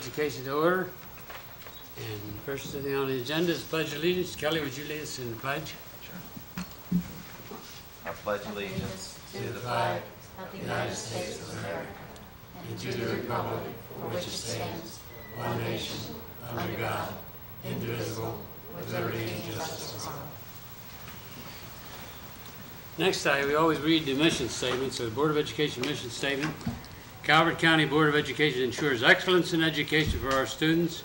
Education to order. And the first thing on the agenda is Pledge of Allegiance. Kelly, would you lead us in the pledge? Sure. I pledge allegiance to the flag of the United States of America and to the republic for which it stands, one nation, under God, indivisible, with liberty and justice for all. Next, we always read the mission statement. So the Board of Education mission statement. Calvert County Board of Education ensures excellence in education for our students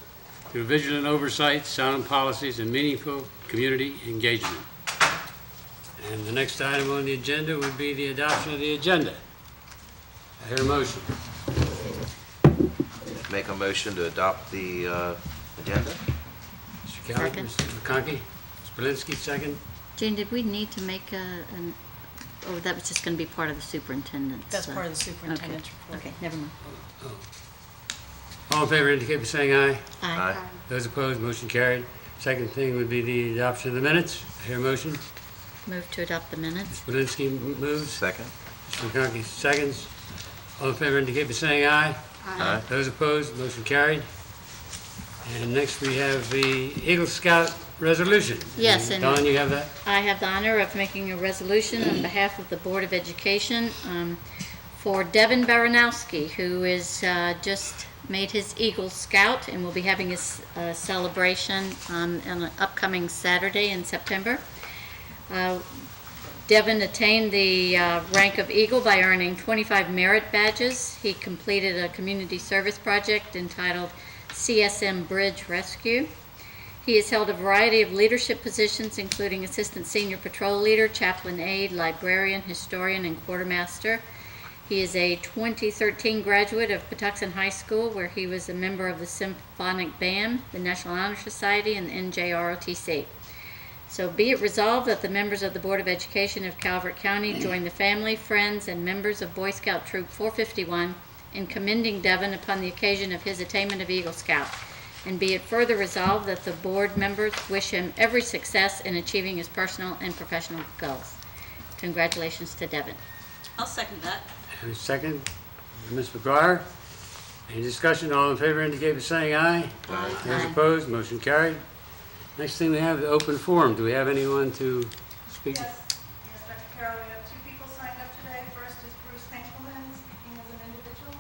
through vigilant oversight, sound policies, and meaningful community engagement. And the next item on the agenda would be the adoption of the agenda. I hear a motion. Make a motion to adopt the agenda? Mr. Calvert, Second. Mr. McConkey, Ms. Polinsky, second. Jane, did we need to make oh, that was just going to be part of the superintendent's? That's part of the superintendent's report. Okay, never mind. All in favor indicate by saying aye. Aye. Those opposed, motion carried. Second thing would be the adoption of the minutes. I hear a motion. Move to adopt the minutes. Polinsky moves. Second? Mr. McConkey seconds. All in favor indicate by saying aye. Aye. Those opposed, motion carried. And next we have the Eagle Scout resolution. Yes, and- Dawn, you have that? I have the honor of making a resolution on behalf of the Board of Education for Devin Baranowski, who is just made his Eagle Scout and will be having his celebration on an upcoming Saturday in September. Devin attained the rank of Eagle by earning 25 merit badges. He completed a community service project entitled CSM Bridge Rescue. He has held a variety of leadership positions, including Assistant Senior Patrol Leader, Chaplain Aide, Librarian, Historian, and Quartermaster. He is a 2013 graduate of Patuxent High School, where he was a member of the Symphonic Band, the National Honor Society, and the NJROTC. So be it resolved that the members of the Board of Education of Calvert County join the family, friends, and members of Boy Scout Troop 451 in commending Devin upon the occasion of his attainment of Eagle Scout. And be it further resolved that the board members wish him every success in achieving his personal and professional goals. Congratulations to Devin. I'll second that. And a second, Ms. McGuire. Any discussion? All in favor indicate by saying aye. Aye. Those Aye. opposed, motion carried. Next thing we have the open forum. Do we have anyone to speak? Yes, Dr. Carroll, we have two people signed up today. First is Bruce Henkelman, speaking as an individual.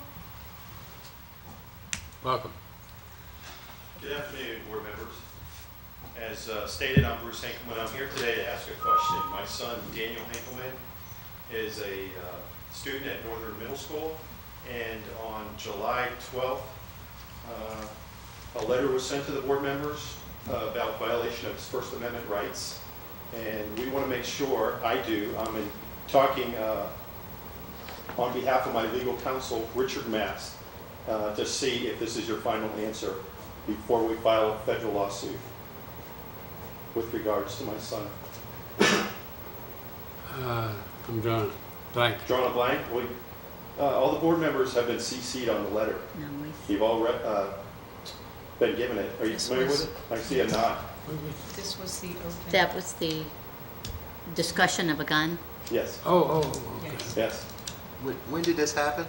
Welcome. Good afternoon, board members. As stated, I'm Bruce Henkelman. I'm here today to ask a question. My son, Daniel Henkelman, is a student at Northern Middle School, and on July 12th, a letter was sent to the board members about violation of his First Amendment rights, and we want to make sure, I'm talking on behalf of my legal counsel, Richard Mast, to see if this is your final answer before we file a federal lawsuit with regards to my son. I'm drawing a blank. Drawn a blank? All the board members have been CC'd on the letter. No, You've all been given it. Are you This familiar was- with it? I see a nod. This was the open. that was the discussion of a gun. Yes, Oh, okay. Yes. yes. When did this happen?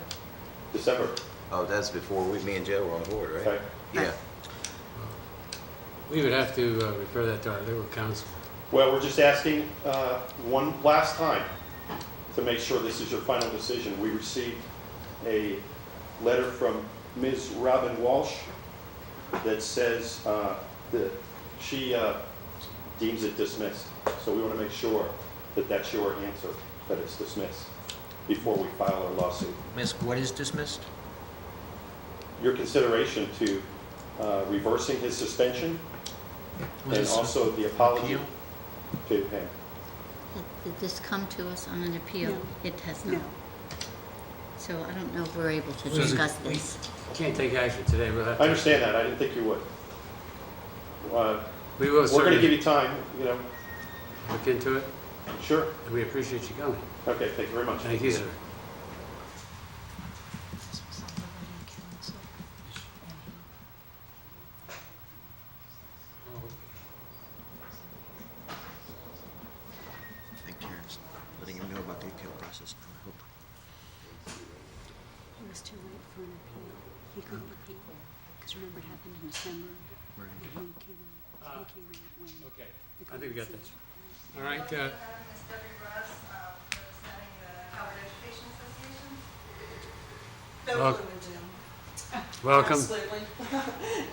December. Oh, that's before me and Joe were on the board, right? Okay. Yeah. We would have to refer that to our legal counsel. Well, we're just asking one last time to make sure this is your final decision. We received a letter from Ms. Robin Walsh that says that she deems it dismissed. So we want to make sure that that's your answer, that it's dismissed, before we file our lawsuit. Miss, what is dismissed? Your consideration to reversing his suspension Was and this also the apology appeal? to him. Did this come to us on an appeal? No. It has not. So I don't know if we're able to So is it- discuss this. Can't take action today. We'll have to. I understand that. I didn't think you would. We will We're going to certainly give you time, look into it, Sure. and we appreciate you coming. Okay, thank you very much. Thank you, sir. This was on the writing council, I think Karen's letting him know about the appeal process. I hope. He was too late for an appeal. He couldn't appeal. Because remember, it happened in December. Right. And he came out when. Okay, I think we got this. All right, Ms. Debbie Russ, representing the Calvert Education Association. welcome. Absolutely.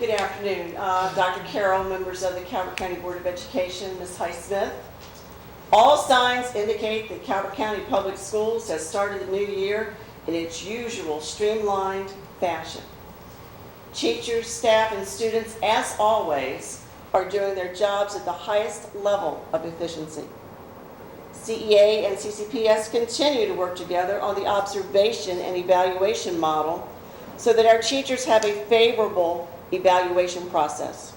Good afternoon. Dr. Carroll, members of the Calvert County Board of Education, Ms. Highsmith. All signs indicate that Calvert County Public Schools has started the new year in its usual streamlined fashion. Teachers, staff, and students, as always, are doing their jobs at the highest level of efficiency. CEA and CCPS continue to work together on the observation and evaluation model so that our teachers have a favorable evaluation process.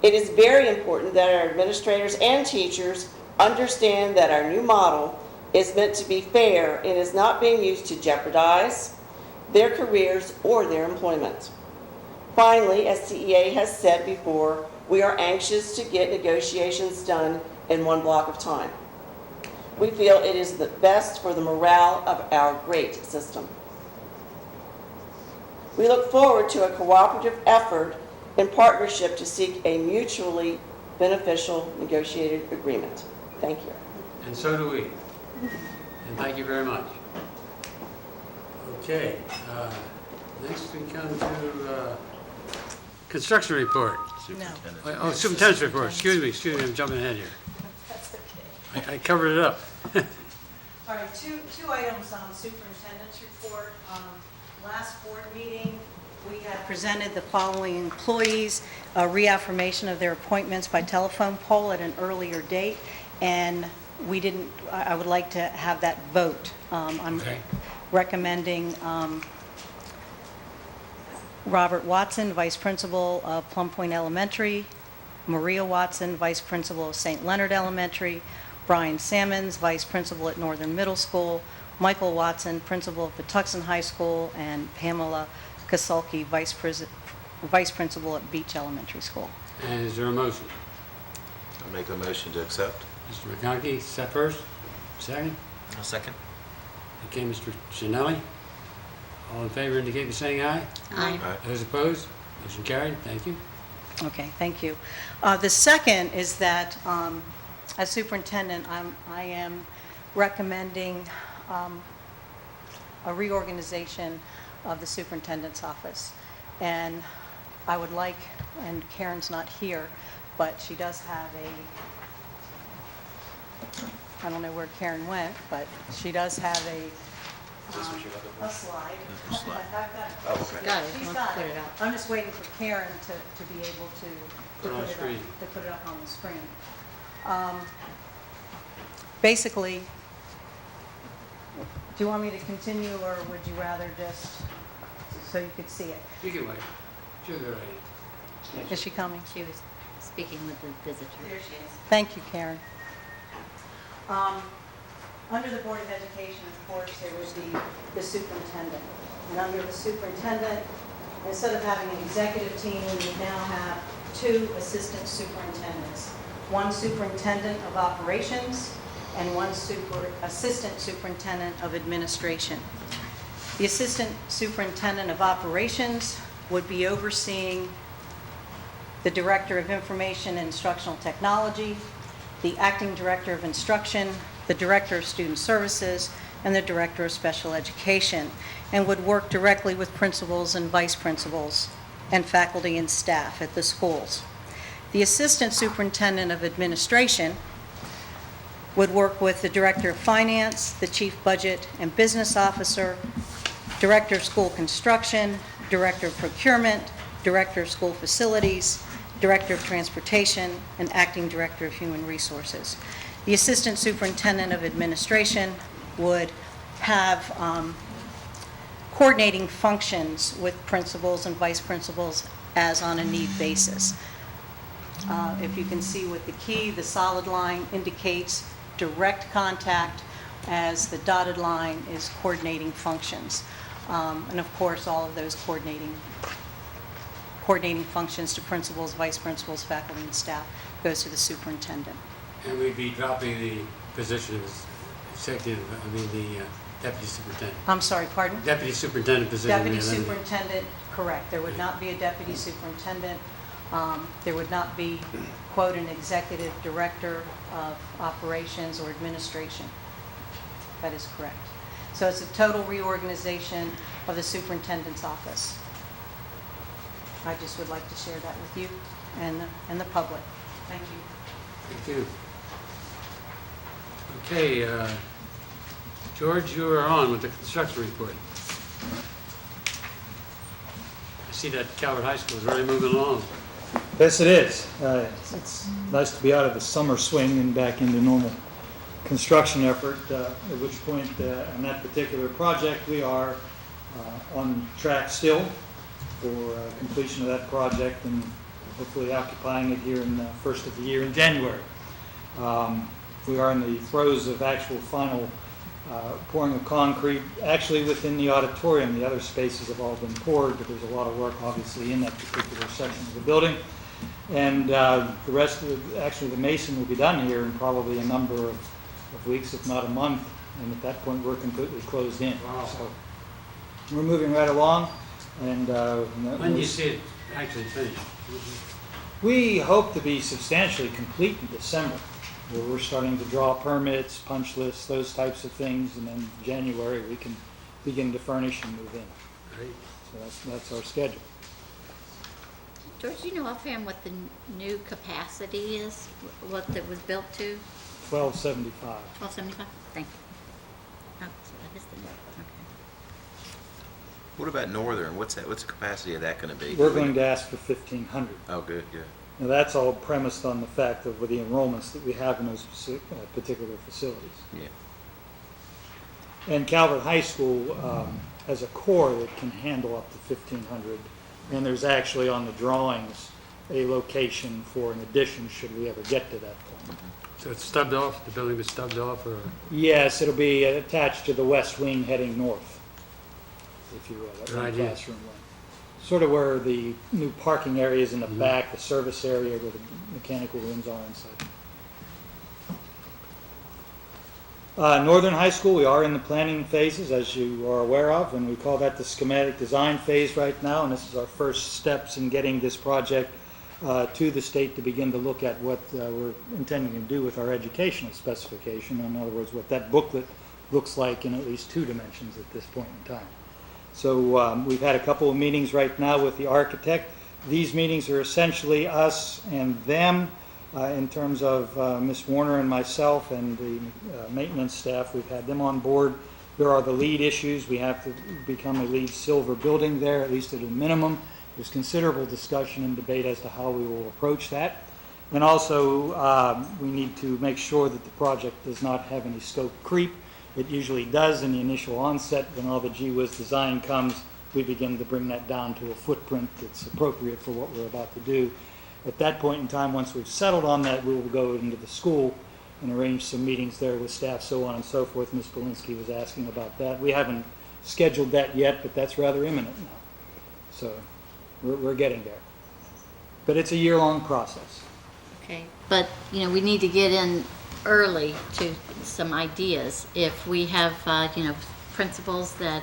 It is very important that our administrators and teachers understand that our new model is meant to be fair and is not being used to jeopardize their careers or their employment. Finally, as CEA has said before, we are anxious to get negotiations done in one block of time. We feel it is the best for the morale of our great system. We look forward to a cooperative effort in partnership to seek a mutually beneficial negotiated agreement. Thank you. And so do we. And thank you very much. Okay, next we come to construction report. Superintendent. Oh, superintendent's report, excuse me, I'm jumping ahead here. That's okay. I covered it up. All right, two items on superintendent's report. Last board meeting, we had presented the following employees a reaffirmation of their appointments by telephone poll at an earlier date, and we didn't, I would like to have that vote. I'm Okay. recommending Robert Watson, Vice Principal of Plum Point Elementary, Maria Watson, Vice Principal of St. Leonard Elementary, Brian Sammons, Vice Principal at Northern Middle School, Michael Watson, Principal of Patuxent High School, and Pamela Kasulki, Vice Principal at Beach Elementary School. And is there a motion? I'll make a motion to accept. Mr. McConkey, set first, second. I'll second. Okay, Mr. Chanelli. All in favor indicate by saying aye. Aye. Those opposed? Motion carried, thank you. Okay, thank you. The second is that, as superintendent, I am recommending a reorganization of the superintendent's office. And I would like, and Karen's not here, but she does have I don't know where Karen went, but she does have a slide. This slide. I've got it. Oh, okay. Got it. She's Let's got put it. it up. I'm just waiting for Karen to be able to Put it on the screen. to put it up on the screen. Basically, do you want me to continue, or would you rather just, so you could see it? You can wait. She'll go right in. Is she coming? She was speaking with the visitor. There she is. Thank you, Karen. Under the Board of Education, of course, there would be the superintendent. And under the superintendent, instead of having an executive team, we would now have two assistant superintendents. One superintendent of operations and one assistant superintendent of administration. The assistant superintendent of operations would be overseeing the director of information and instructional technology, the acting director of instruction, the director of student services, and the director of special education, and would work directly with principals and vice principals and faculty and staff at the schools. The assistant superintendent of administration would work with the director of finance, the chief budget and business officer, director of school construction, director of procurement, director of school facilities, director of transportation, and acting director of human resources. The assistant superintendent of administration would have coordinating functions with principals and vice principals as on a need basis. If you can see with the key, the solid line indicates direct contact, as the dotted line is coordinating functions. And of course, all of those coordinating functions to principals, vice principals, faculty, and staff goes to the superintendent. And we'd be dropping the position of the deputy superintendent. I'm sorry, pardon? Deputy superintendent position. Deputy we eliminated. superintendent Correct. There would not be a deputy superintendent. There would not be, quote, an executive director of operations or administration. That is correct. So it's a total reorganization of the superintendent's office. I just would like to share that with you and the public. Thank you. Thank you. Okay, George, you are on with the construction report. I see that Calvert High School is really moving along. Yes, it is. It's nice to be out of the summer swing and back into normal construction effort, at which point on that particular project we are on track still for completion of that project and hopefully occupying it here in the first of the year in January. We are in the throes of actual final pouring of concrete, actually within the auditorium. The other spaces have all been poured, but there's a lot of work obviously in that particular section of the building. And the rest of actually the mason will be done here in probably a number of weeks, if not a month. And at that point, we're completely closed in. Wow. So we're moving right along. And When do you see it actually finished? we hope to be substantially complete in December, where we're starting to draw permits, punch lists, those types of things. And then January, we can begin to furnish and move in. Great. So that's our schedule. George, do you know offhand what the new capacity is, what that was built to? 1275. 1275? Thank you. Oh, so that is the new, okay. What about Northern? What's the capacity of that going to be? We're going to ask for 1,500. Oh, good, good. Now, that's all premised on the fact of the enrollments that we have in those particular facilities. Yeah. And Calvert High School has a core that can handle up to 1,500. And there's actually on the drawings a location for an addition should we ever get to that point. So it's stubbed off, the building is stubbed off, or? Yes, it'll be attached to the west wing heading north, if you will. That Good one idea. classroom wing. Sort of where the new parking area is in the back, the service area where the mechanical rooms are inside. Northern High School, we are in the planning phases, as you are aware of, and we call that the schematic design phase right now, and this is our first steps in getting this project to the state to begin to look at what we're intending to do with our educational specification. In other words, what that booklet looks like in at least 2 dimensions at this point in time. So we've had a couple of meetings right now with the architect. These meetings are essentially us and them in terms of Ms. Warner and myself and the maintenance staff. We've had them on board. There are the lead issues. We have to become a lead silver building there, at least at a minimum. There's considerable discussion and debate as to how we will approach that. And also, we need to make sure that the project does not have any scope creep. It usually does in the initial onset. When all the gee-whiz design comes, we begin to bring that down to a footprint that's appropriate for what we're about to do. At that point in time, once we've settled on that, we will go into the school and arrange some meetings there with staff, so on and so forth. Ms. Belinsky was asking about that. We haven't scheduled that yet, but that's rather imminent now. So we're getting there. But it's a year-long process. Okay, but, you know, we need to get in early to some ideas. If we have, you know, principals that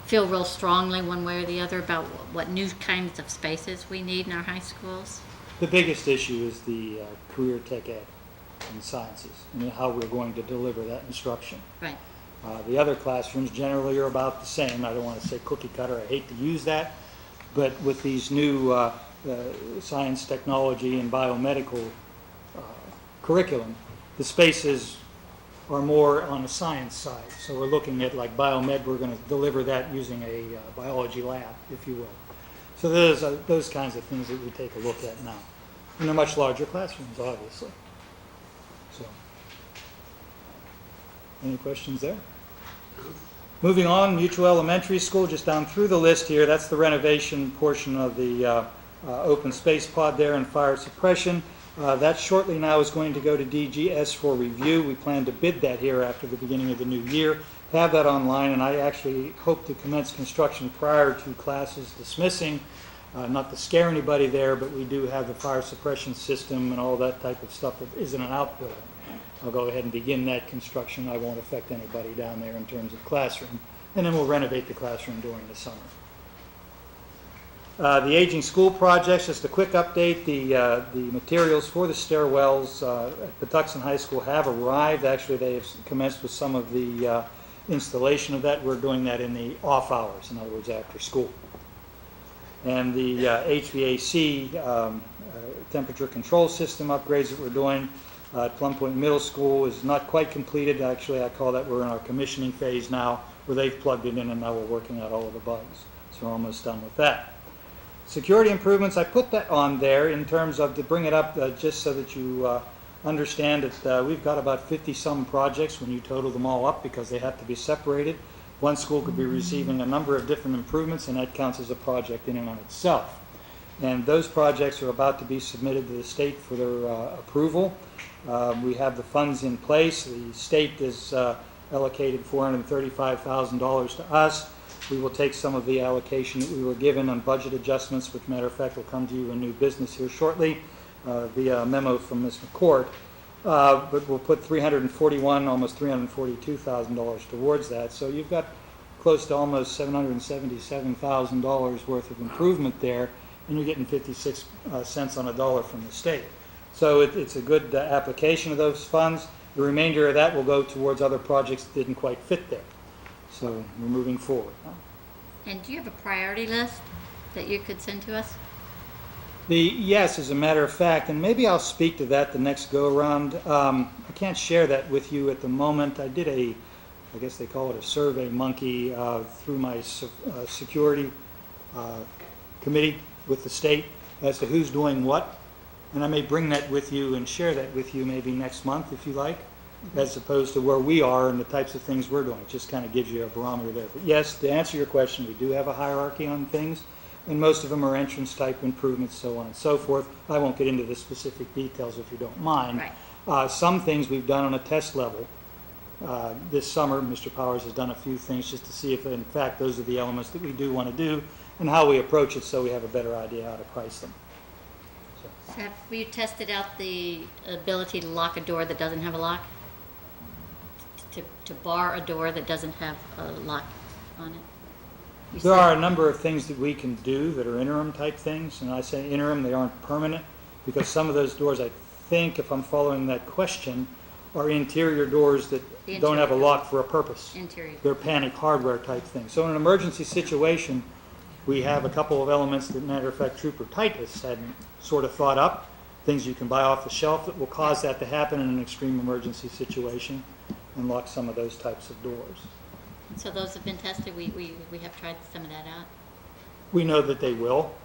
feel real strongly one way or the other about what new kinds of spaces we need in our high schools. The biggest issue is the career tech ed and sciences and how we're going to deliver that instruction. Right. The other classrooms generally are about the same. I don't want to say cookie cutter. I hate to use that. But with these new science, technology, and biomedical curriculum, the spaces are more on the science side. So we're looking at like biomed, we're going to deliver that using a biology lab, if you will. So there's those kinds of things that we take a look at now. And they're much larger classrooms, obviously. So, any questions there? Moving on, Mutual Elementary School, just down through the list here, that's the renovation portion of the open space pod there and fire suppression. That shortly now is going to go to DGS for review. We plan to bid that here after the beginning of the new year, have that online, and I actually hope to commence construction prior to classes dismissing. Not to scare anybody there, but we do have the fire suppression system and all that type of stuff that is in an outbuilding. I'll go ahead and begin that construction. I won't affect anybody down there in terms of classroom. And then we'll renovate the classroom during the summer. The aging school projects, just a quick update, the materials for the stairwells at Patuxent High School have arrived. Actually, they have commenced with some of the installation of that. We're doing that in the off hours, in other words, after school. And the HVAC temperature control system upgrades that we're doing at Plum Point Middle School is not quite completed. Actually, I call that we're in our commissioning phase now, where they've plugged it in and now we're working out all of the bugs. So we're almost done with that. Security improvements, I put that on there in terms of to bring it up just so that you understand that we've got about 50-some projects when you total them all up because they have to be separated. One school could be receiving a number of different improvements, and that counts as a project in and of itself. And those projects are about to be submitted to the state for their approval. We have the funds in place. The state has allocated $435,000 to us. We will take some of the allocation that we were given on budget adjustments, which, matter of fact, will come to you in new business here shortly via a memo from Ms. McCourt. But we'll put $341,000, almost $342,000 towards that. So you've got close to almost $777,000 worth of improvement there, and you're getting 56 cents on a dollar from the state. So it's a good application of those funds. The remainder of that will go towards other projects that didn't quite fit there. So we're moving forward. And do you have a priority list that you could send to us? Yes, as a matter of fact, and maybe I'll speak to that the next go-around. I can't share that with you at the moment. I did I guess they call it a survey monkey through my security committee with the state as to who's doing what. And I may bring that with you and share that with you maybe next month if you like, as opposed to where we are and the types of things we're doing. It just kind of gives you a barometer there. But yes, to answer your question, we do have a hierarchy on things, and most of them are entrance type improvements, so on and so forth. I won't get into the specific details if you don't mind. Right. Some things we've done on a test level. This summer, Mr. Powers has done a few things just to see if, in fact, those are the elements that we do want to do and how we approach it so we have a better idea how to price them. So have you tested out the ability to lock a door that doesn't have a lock? To bar a door that doesn't have a lock on it? There are a number of things that we can do that are interim type things, and I say interim, they aren't permanent, because some of those doors, I think, if I'm following that question, are interior doors that don't have a lock for a purpose. Interior. They're panic hardware type things. So in an emergency situation, we have a couple of elements that, matter of fact, Trooper Titus hadn't sort of thought up, things you can buy off the shelf that will cause that to happen in an extreme emergency situation, and lock some of those types of doors. So those have been tested? We have tried some of that out? We know that they will.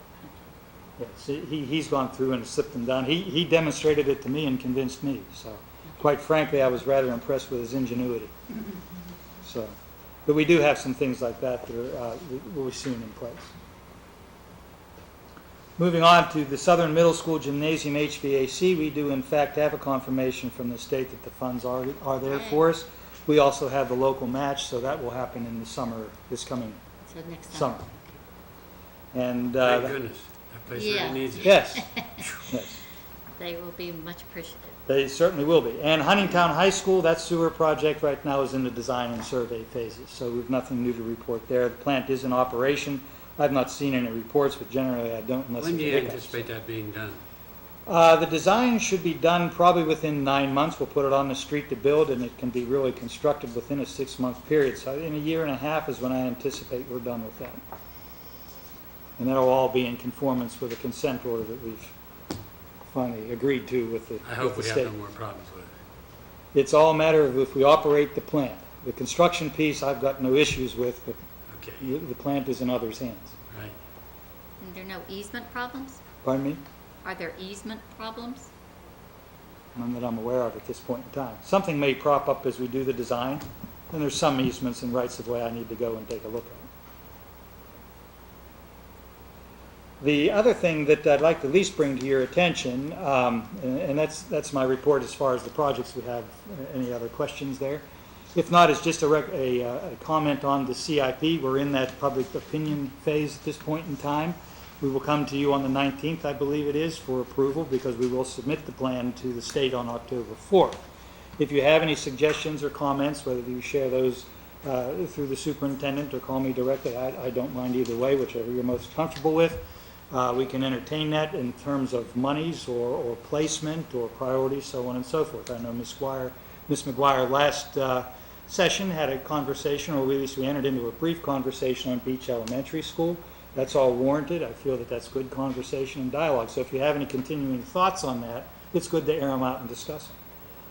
Yes, he's gone through and slipped them down. He demonstrated it to me and convinced me. So, quite frankly, I was rather impressed with his ingenuity. So, but we do have some things like that that will be soon in place. Moving on to the Southern Middle School Gymnasium HVAC, we do in fact have a confirmation from the state that the funds are there for us. We also have the local match, so that will happen in the summer, this coming next summer. And Thank goodness. That place Yeah. really needs it. yes, yes, They will be much appreciative. they certainly will be. And Huntingtown High School, that sewer project right now is in the design and survey phases, so we have nothing new to report there. The plant is in operation. I've not seen any reports, but generally I don't unless When do it's you hiccups. anticipate that being done? The design should be done probably within 9 months. We'll put it on the street to build, and it can be really constructed within a 6-month period. So in a year and a half is when I anticipate we're done with that. And that'll all be in conformance with the consent order that we've finally agreed to with the I hope with the we have state. no more problems with it. It's all a matter of if we operate the plant. The construction piece I've got no issues with, but Okay, the plant is in others' hands. right. And there are no easement problems? Pardon me? Are there easement problems? None that I'm aware of at this point in time. Something may prop up as we do the design, and there's some easements and rights of way I need to go and take a look at. The other thing that I'd like to at least bring to your attention, and that's my report as far as the projects we have. Any other questions there? If not, it's just a comment on the CIP. We're in that public opinion phase at this point in time. We will come to you on the 19th, I believe it is, for approval because we will submit the plan to the state on October 4th. If you have any suggestions or comments, whether you share those through the superintendent or call me directly, I don't mind either way, whichever you're most comfortable with. we can entertain that in terms of monies or placement or priorities, so on and so forth. I know Ms. McGuire last session had a conversation, or at least we entered into a brief conversation on Beach Elementary School. That's all warranted. I feel that that's good conversation and dialogue. So if you have any continuing thoughts on that, it's good to air them out and discuss them.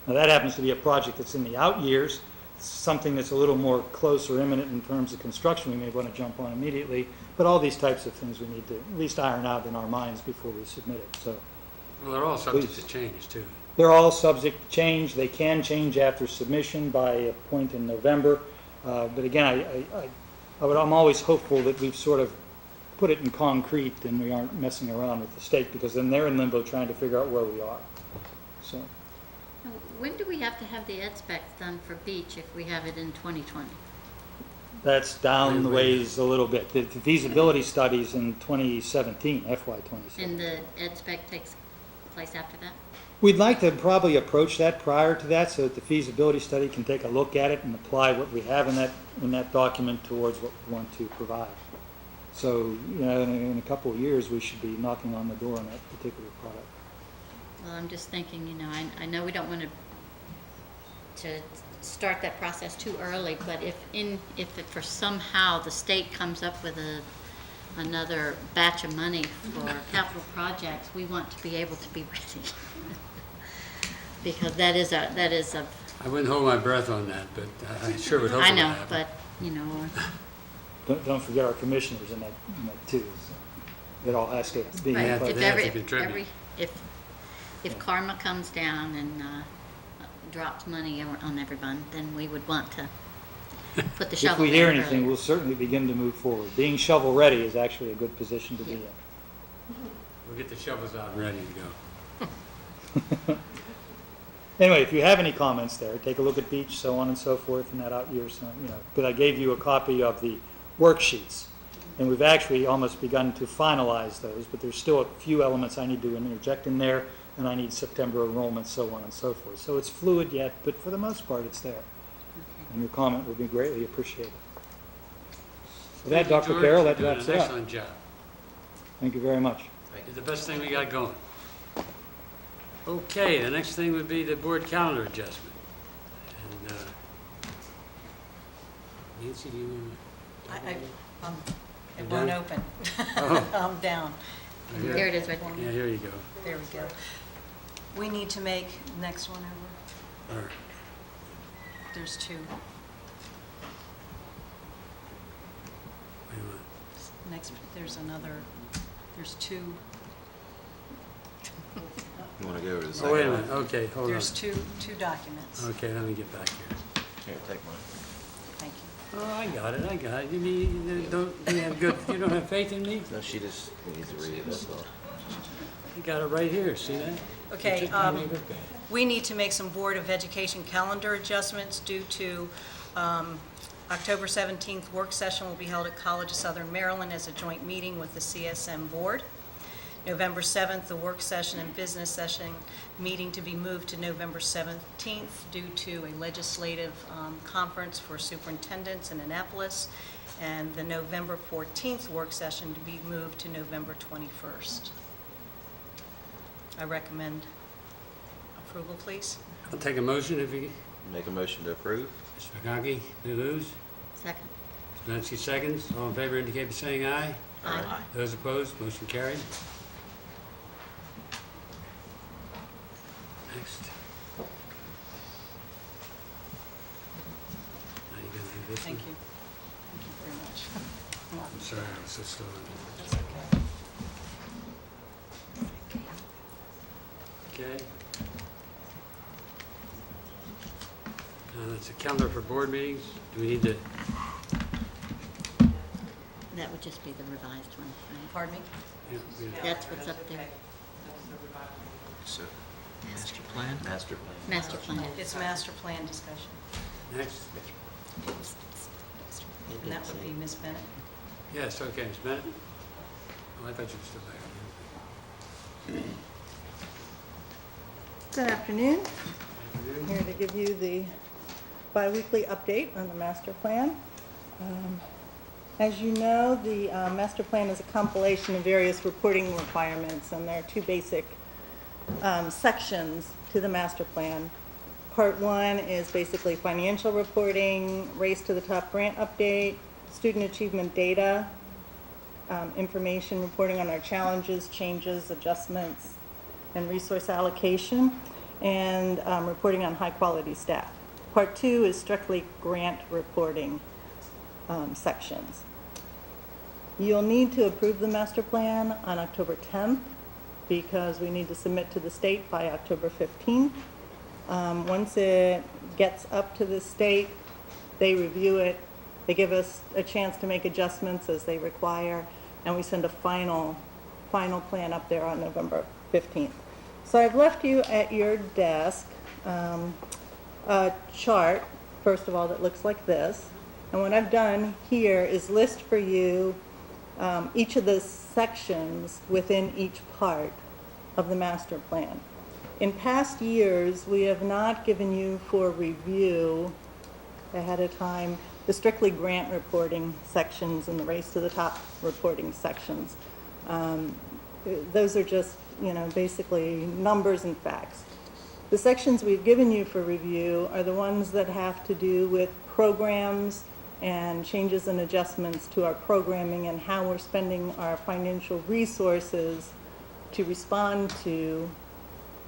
Now that happens to be a project that's in the out years. It's something that's a little more close or imminent in terms of construction we may want to jump on immediately. But all these types of things we need to at least iron out in our minds before we submit it. So Well, they're all subject Please. to change, too. they're all subject to change. They can change after submission by a point in November. But again, I'm always hopeful that we've sort of put it in concrete and we aren't messing around with the state, because then they're in limbo trying to figure out where we are. So When do we have to have the ed specs done for beach if we have it in 2020? that's down the ways a little bit. The feasibility studies in 2017, FY 2017. And the ed spec takes place after that? We'd like to probably approach that prior to that so that the feasibility study can take a look at it and apply what we have in that document towards what we want to provide. So, in a couple of years, we should be knocking on the door on that particular product. Well, I'm just thinking, I know we don't want to start that process too early, but if for somehow the state comes up with another batch of money for capital projects, we want to be able to be ready. Because that is a, I wouldn't hold my breath on that, but I sure would hope it I would know, happen. but, Don't forget our commissioners in that too. So it all has to be. right, but if they have to every, contribute. if karma comes down and drops money on everyone, then we would want to put the shovel If we in hear anything, earlier. we'll certainly begin to move forward. Being shovel-ready is actually a good position to be in. We'll get the shovels out and ready to go. Anyway, if you have any comments there, take a look at beach, so on and so forth, in that out year, so, But I gave you a copy of the worksheets, and we've actually almost begun to finalize those, but there's still a few elements I need to interject in there, and I need September enrollment, so on and so forth. So it's fluid yet, but for the most part, it's there. And your comment would be greatly appreciated. With that, Thank you, Dr. George, Carroll, for that doing wraps an it up. excellent job. Thank you very much. It's the best thing we got going. Okay, the next thing would be the board calendar adjustment. And Nancy, do you want It You're won't done? open. Oh. I'm down. to? There it is, right Yeah, here you go. There we go. We need to make, next one over, All right. there's two. Wait a minute. Next, there's another, there's two, You want to go over the Oh, second wait a one? minute, okay, hold on. there's two documents. Okay, let me get back here. Here, take mine. Thank you. Oh, I got it. You don't have faith in me? No, she just needs to read it, that's all. You got it right here, see that? Okay, It took time to look at it. we need to make some Board of Education calendar adjustments due to October 17th work session will be held at College of Southern Maryland as a joint meeting with the CSM Board. November 7th, the work session and business session meeting to be moved to November 17th due to a legislative conference for superintendents in Annapolis, and the November 14th work session to be moved to November 21st. I recommend approval, please. I'll take a motion if you, Make a motion to approve? Mr. McConkey, you lose? Second. Mr. Nancy seconds. All in favor indicate by saying aye. Aye. Those opposed, motion carried. Next. Now you gonna do this Thank one? you. Thank you very much. I'm sorry, I was so slow. That's okay. Okay. That's a calendar for board meetings. Do we need to, That would just be the revised one, right? Pardon me? yeah, That's what's up there. So, master plan? Master plan. Master plan. It's master plan discussion, next? and that would be Ms. Bennett. Yes, okay, Ms. Bennett? Oh, I thought you were still there. Good afternoon. Afternoon. Here to give you the biweekly update on the master plan. As you know, the master plan is a compilation of various reporting requirements, and there are two basic sections to the master plan. Part one is basically financial reporting, race to the top grant update, student achievement data, information reporting on our challenges, changes, adjustments, and resource allocation, and reporting on high-quality staff. Part two is strictly grant reporting sections. You'll need to approve the master plan on October 10th because we need to submit to the state by October 15th. Once it gets up to the state, they review it, they give us a chance to make adjustments as they require, and we send a final plan up there on November 15th. So I've left you at your desk a chart, first of all, that looks like this. And what I've done here is list for you each of the sections within each part of the master plan. In past years, we have not given you for review ahead of time the strictly grant reporting sections and the race to the top reporting sections. Those are just, basically numbers and facts. The sections we've given you for review are the ones that have to do with programs and changes and adjustments to our programming and how we're spending our financial resources to respond to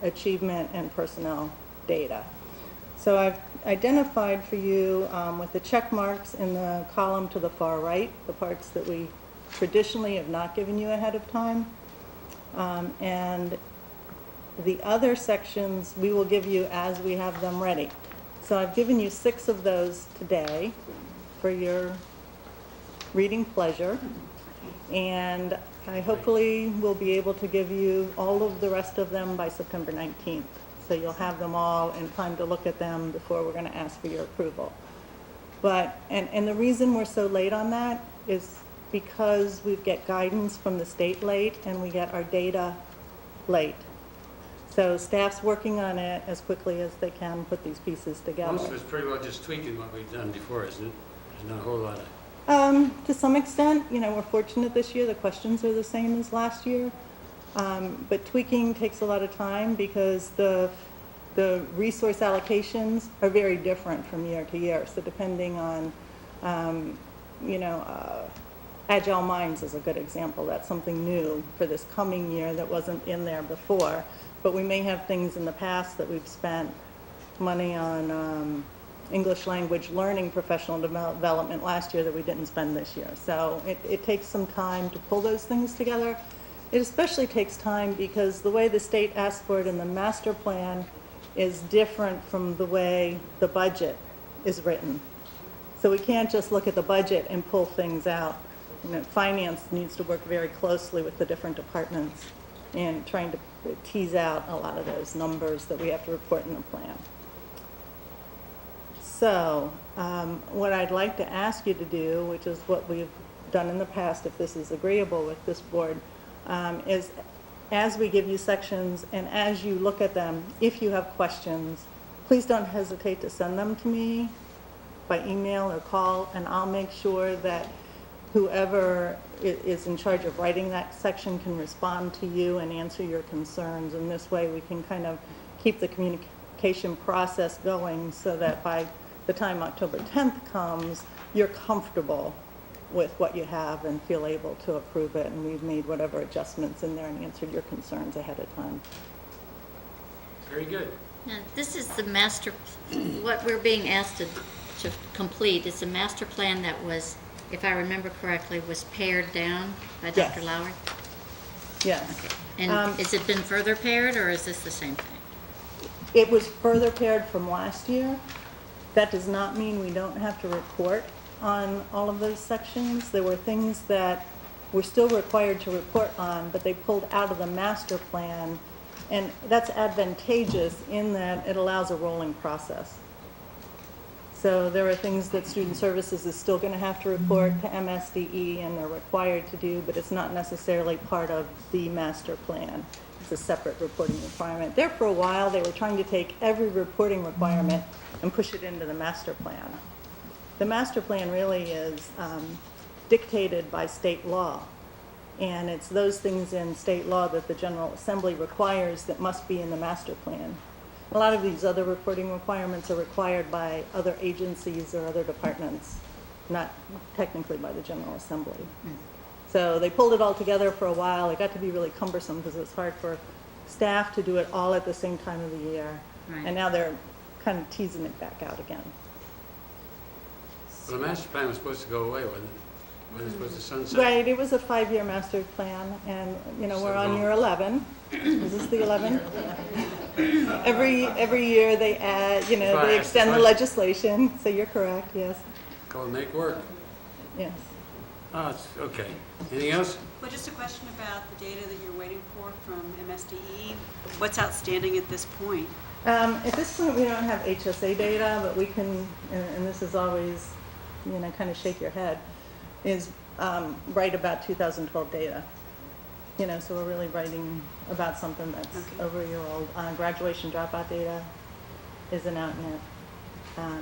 achievement and personnel data. So I've identified for you with the check marks in the column to the far right, the parts that we traditionally have not given you ahead of time. And the other sections we will give you as we have them ready. So I've given you 6 of those today for your reading pleasure. And I hopefully will be able to give you all of the rest of them by September 19th. So you'll have them all in time to look at them before we're going to ask for your approval. But, and the reason we're so late on that is because we get guidance from the state late and we get our data late. So staff's working on it as quickly as they can put these pieces together. Most of it's pretty well just tweaking what we've done before, isn't it? There's not a whole lot of... To some extent, we're fortunate this year. The questions are the same as last year. But tweaking takes a lot of time because the resource allocations are very different from year to year. So depending on, Agile Minds is a good example. That's something new for this coming year that wasn't in there before. But we may have things in the past that we've spent money on English language learning professional development last year that we didn't spend this year. So it takes some time to pull those things together. It especially takes time because the way the state asks for it in the master plan is different from the way the budget is written. So we can't just look at the budget and pull things out. Finance needs to work very closely with the different departments in trying to tease out a lot of those numbers that we have to report in the plan. So what I'd like to ask you to do, which is what we've done in the past, if this is agreeable with this board, is as we give you sections and as you look at them, if you have questions, please don't hesitate to send them to me by email or call, and I'll make sure that whoever is in charge of writing that section can respond to you and answer your concerns. And this way we can kind of keep the communication process going so that by the time October 10th comes, you're comfortable with what you have and feel able to approve it. And we've made whatever adjustments in there and answered your concerns ahead of time. Very good. Now, this is the master, what we're being asked to complete is a master plan that was, if I remember correctly, was pared down by Yes. Dr. Lowry? Yes. Okay. And has it been further pared, or is this the same thing? It was further pared from last year. That does not mean we don't have to report on all of those sections. There were things that we're still required to report on, but they pulled out of the master plan. And that's advantageous in that it allows a rolling process. So there are things that Student Services is still going to have to report to MSDE and they're required to do, but it's not necessarily part of the master plan. It's a separate reporting requirement. There for a while, they were trying to take every reporting requirement and push it into the master plan. The master plan really is dictated by state law. And it's those things in state law that the General Assembly requires that must be in the master plan. A lot of these other reporting requirements are required by other agencies or other departments, not technically by the General Assembly. So they pulled it all together for a while. It got to be really cumbersome because it was hard for staff to do it all at the same time of the year. Right. And now they're kind of teasing it back out again. Well, the master plan was supposed to go away, wasn't it? Wasn't it supposed to sunset? Right, it was a 5-year master plan, and, you know, we're on year 11. Is this the 11? Every year they add, you know, Fine, they extend the fine. legislation, so you're correct, yes, Called make work. yes. Oh, it's, okay. Anything else? Well, just a question about the data that you're waiting for from MSDE. What's outstanding at this point? At this point, we don't have HSA data, but we can, and this is always, you know, kind of shake your head, is write about 2012 data. You know, so we're really writing about something that's Okay. over a year old. Graduation dropout data isn't out yet.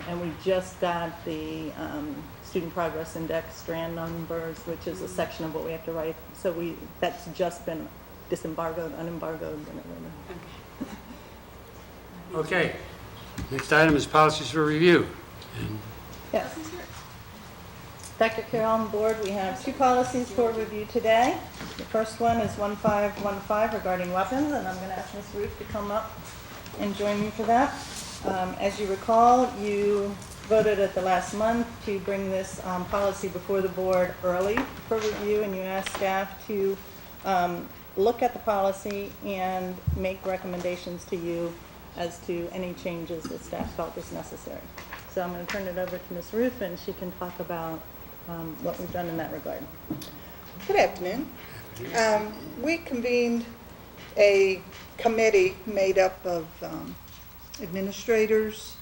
And we just got the student progress index strand numbers, which is a section of what we have to write. So that's just been disembargoed, unembargoed, whatever. Okay. Next item is policies for review. And Yes. Dr. Carroll on board, we have 2 policies for review today. The first one is 1515 regarding weapons, and I'm going to ask Ms. Ruth to come up and join me for that. As you recall, you voted at the last month to bring this policy before the board early for review, and you asked staff to look at the policy and make recommendations to you as to any changes that staff felt was necessary. So I'm going to turn it over to Ms. Ruth, and she can talk about what we've done in that regard. Good afternoon. We convened a committee made up of administrators,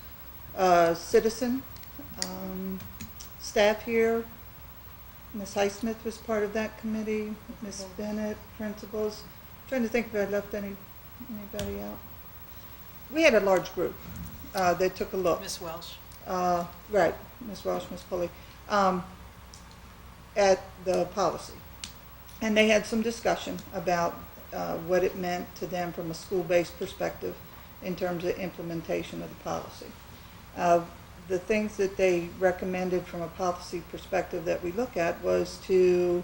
citizen, staff here. Ms. Highsmith was part of that committee, Ms. Bennett, principals. Trying to think if I left anybody out. We had a large group that took a look. Ms. Welsh. Right, Ms. Welsh, Ms. Pulley, at the policy. And they had some discussion about what it meant to them from a school-based perspective in terms of implementation of the policy. The things that they recommended from a policy perspective that we look at was to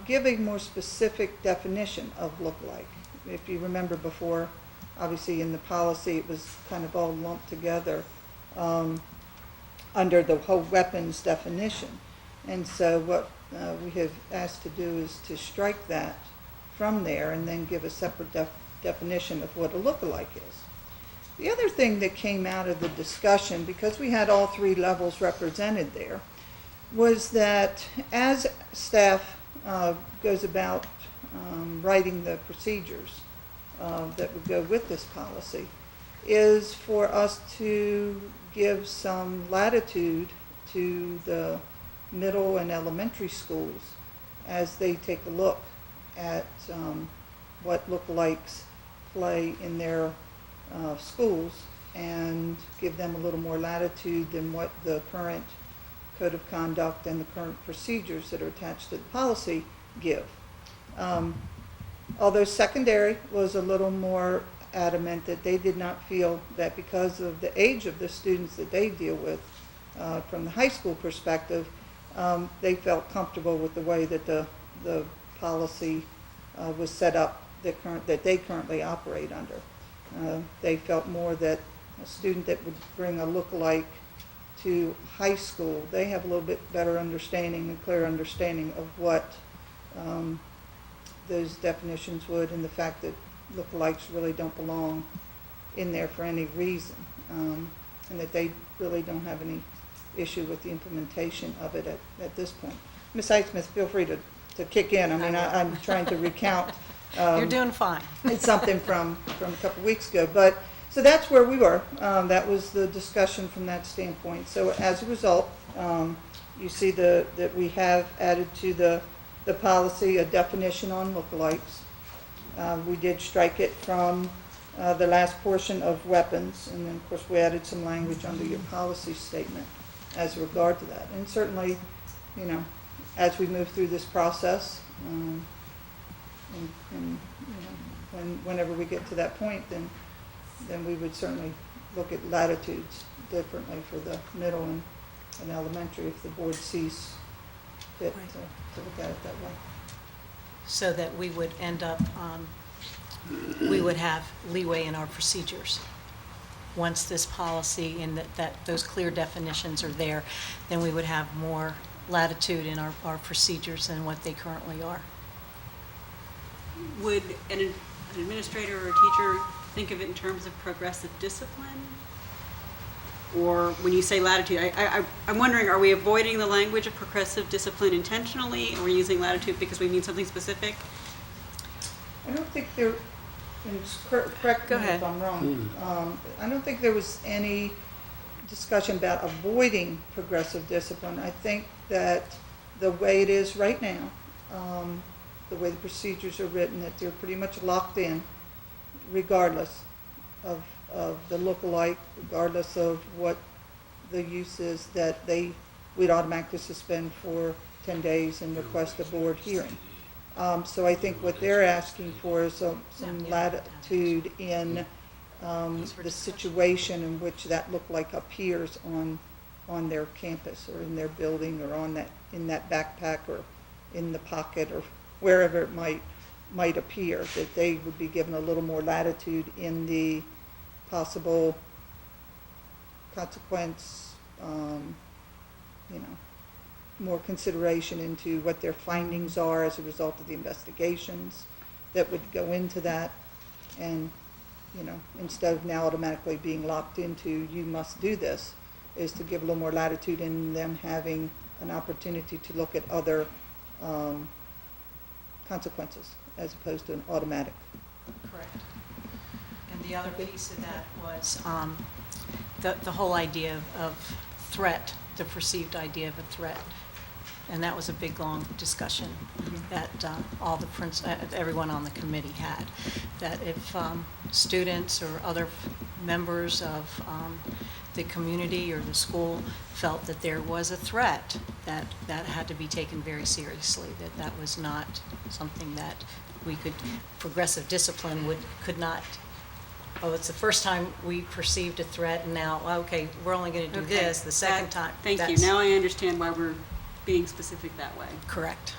give a more specific definition of look-alike. If you remember before, obviously in the policy it was kind of all lumped together under the whole weapons definition. And so what we have asked to do is to strike that from there and then give a separate definition of what a look-alike is. The other thing that came out of the discussion, because we had all 3 levels represented there, was that as staff goes about writing the procedures that would go with this policy, is for us to give some latitude to the middle and elementary schools as they take a look at what lookalikes play in their schools and give them a little more latitude than what the current code of conduct and the current procedures that are attached to the policy give. Although secondary was a little more adamant that they did not feel that because of the age of the students that they deal with from the high school perspective, they felt comfortable with the way that the policy was set up that they currently operate under. They felt more that a student that would bring a look-alike to high school, they have a little bit better understanding and clear understanding of what those definitions would, and the fact that look-alikes really don't belong in there for any reason, and that they really don't have any issue with the implementation of it at this point. Ms. Highsmith, feel free to kick in. I mean, I'm trying to recount. You're doing fine. It's something from a couple weeks ago. But so that's where we were. That was the discussion from that standpoint. So as a result, you see that we have added to the policy a definition on lookalikes. We did strike it from the last portion of weapons, and then of course we added some language under your policy statement as regard to that. And certainly, you know, as we move through this process, and, whenever we get to that point, then we would certainly look at latitudes differently for the middle and elementary if the board sees fit Right. to look at it that way. So that we would end up, we would have leeway in our procedures. Once this policy and that those clear definitions are there, then we would have more latitude in our procedures than what they currently are. Would an administrator or a teacher think of it in terms of progressive discipline? Or when you say latitude, I'm wondering, are we avoiding the language of progressive discipline intentionally? Or are we using latitude because we mean something specific? I don't think there, and correct Go me ahead. if I'm wrong, I don't think there was any discussion about avoiding progressive discipline. I think that the way it is right now, the way the procedures are written, that they're pretty much locked in regardless of the look-alike, regardless of what the use is, that we'd automatically suspend for 10 days and request a board hearing. So I think what they're asking for is some latitude in the situation in which that look-like appears on their campus or in their building or in that backpack or in the pocket or wherever it might appear, that they would be given a little more latitude in the possible consequence, more consideration into what their findings are as a result of the investigations that would go into that. And, instead of now automatically being locked into, you must do this, is to give a little more latitude in them having an opportunity to look at other consequences as opposed to an automatic. Correct. And the other piece of that was the whole idea of threat, the perceived idea of a threat. And that was a big, long discussion that all the everyone on the committee had. That if students or other members of the community or the school felt that there was a threat, that had to be taken very seriously, that was not something that we could, progressive discipline could not, oh, it's the first time we perceived a threat, and now, okay, we're only going to do Okay, this the second time. Thank you. That's Now I understand why we're being specific that way. correct.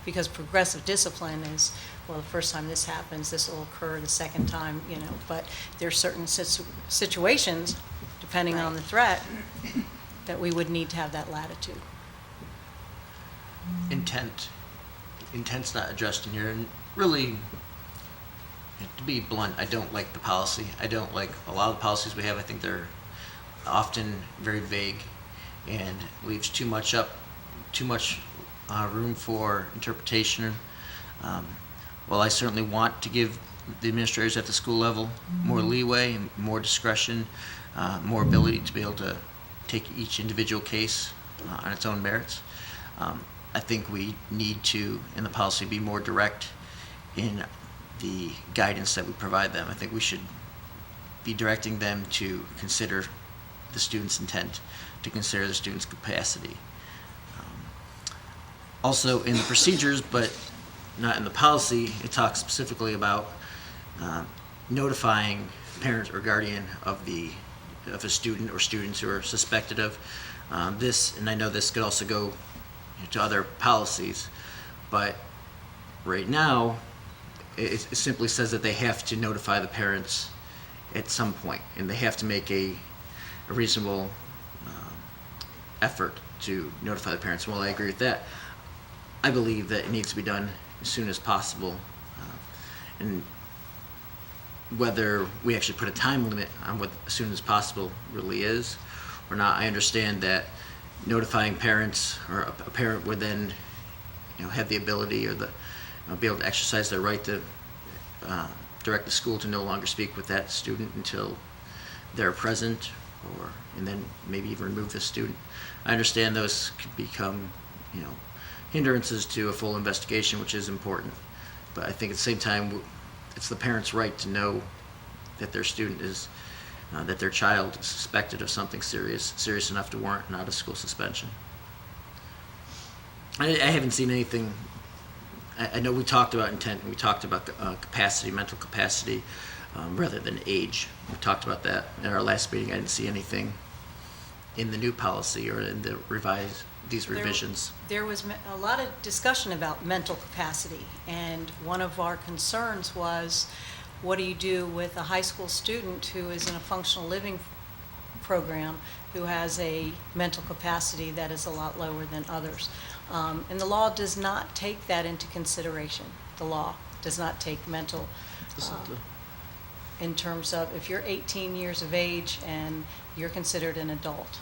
Because progressive discipline is, well, the first time this happens, this will occur the second time, but there's certain situations, depending on the threat, that we would need to have that latitude. Intent's not addressed in here, and really, to be blunt, I don't like the policy. I don't like a lot of the policies we have. I think they're often very vague and leaves too much room for interpretation. While I certainly want to give the administrators at the school level more leeway and more discretion, more ability to be able to take each individual case on its own merits, I think we need to, in the policy, be more direct in the guidance that we provide them. I think we should be directing them to consider the student's intent, to consider the student's capacity. Also in the procedures, but not in the policy, it talks specifically about notifying parent or guardian of a student or students who are suspected of this, and I know this could also go to other policies, but right now it simply says that they have to notify the parents at some point, and they have to make a reasonable effort to notify the parents. Well, I agree with that. I believe that it needs to be done as soon as possible, and whether we actually put a time limit on what as soon as possible really is or not. I understand that notifying parents, or a parent would then have the ability or be able to exercise their right to direct the school to no longer speak with that student until they're present, and then maybe even remove the student. I understand those could become hindrances to a full investigation, which is important, but I think at the same time it's the parent's right to know that their student is that their child is suspected of something serious enough to warrant an out-of-school suspension. I haven't seen anything. I know we talked about intent and we talked about capacity, mental capacity, rather than age. We talked about that in our last meeting. I didn't see anything in the new policy or in the these revisions. There was a lot of discussion about mental capacity, and one of our concerns was, what do you do with a high school student who is in a functional living program who has a mental capacity that is a lot lower than others? And the law does not take that into consideration. The law does not take mental, in terms of if you're 18 years of age and you're considered an adult.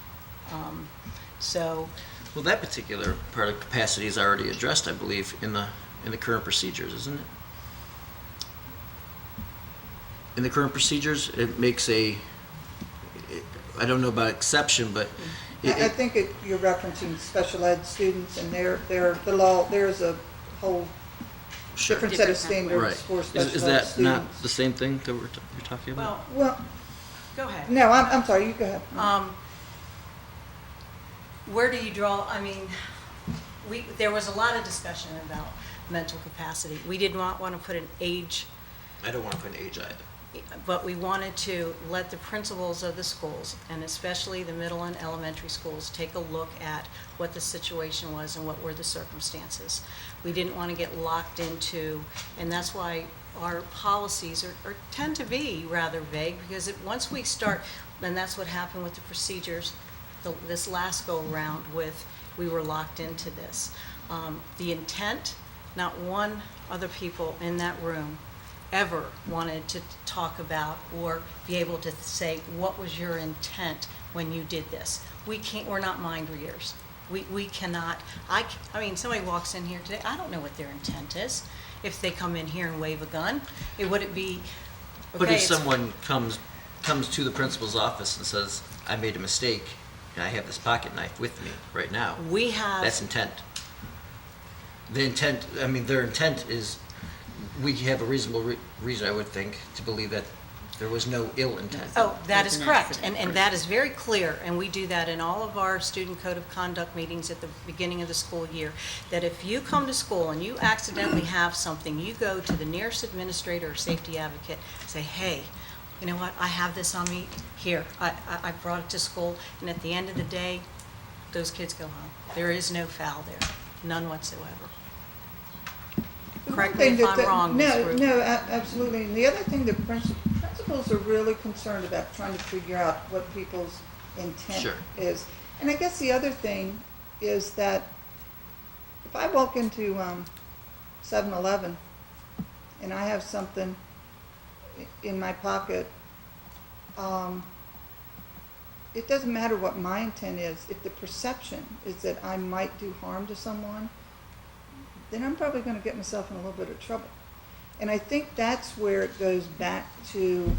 So, Well, that particular part of capacity is already addressed, I believe, in the current procedures, isn't it? In the current procedures, it makes I don't know about exception, but I think you're referencing special ed students and the law, there's a whole Sure. different set of Different standards Right. for Is special ed that students. not the same thing that you're talking about? well, Well, go ahead. no, I'm sorry, you go ahead. Where do you draw, I mean, there was a lot of discussion about mental capacity. We did not want to put an age, I don't want to put an age either. but we wanted to let the principals of the schools, and especially the middle and elementary schools, take a look at what the situation was and what were the circumstances. We didn't want to get locked into, and that's why our policies tend to be rather vague, because once we start, and that's what happened with the procedures this last go-around with, we were locked into this. The intent, not one other people in that room ever wanted to talk about or be able to say, what was your intent when you did this? We're not mind readers. We cannot, I mean, somebody walks in here today, I don't know what their intent is. If they come in here and wave a gun, would it be, But okay, if it's- someone comes to the principal's office and says, I made a mistake, and I have this pocket knife with me right now, we have. that's intent. The intent, I mean, their intent is, we have a reasonable reason, I would think, to believe that there was no ill intent. Oh, that is It's an correct, accident. and that is very clear, and we do that in all of our student code of conduct meetings at the beginning of the school year, that if you come to school and you accidentally have something, you go to the nearest administrator or safety advocate, say, hey, you know what, I have this on me, here, I brought it to school, and at the end of the day, those kids go home. There is no foul there, none whatsoever. Correct me if I'm wrong, Ms. Ruth. No, absolutely. And the other thing, the principals are really concerned about trying to figure out what people's intent Sure. is. And I guess the other thing is that if I walk into 7-Eleven and I have something in my pocket, it doesn't matter what my intent is. If the perception is that I might do harm to someone, then I'm probably going to get myself in a little bit of trouble. And I think that's where it goes back to,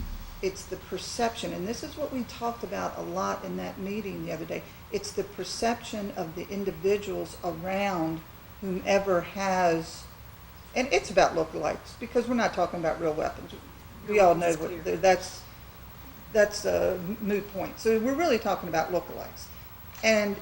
it's the perception. And this is what we talked about a lot in that meeting the other day. It's the perception of the individuals around whomever has, and it's about lookalikes, because we're not talking about real weapons. We all know what, that's a moot point. So we're really talking about lookalikes. And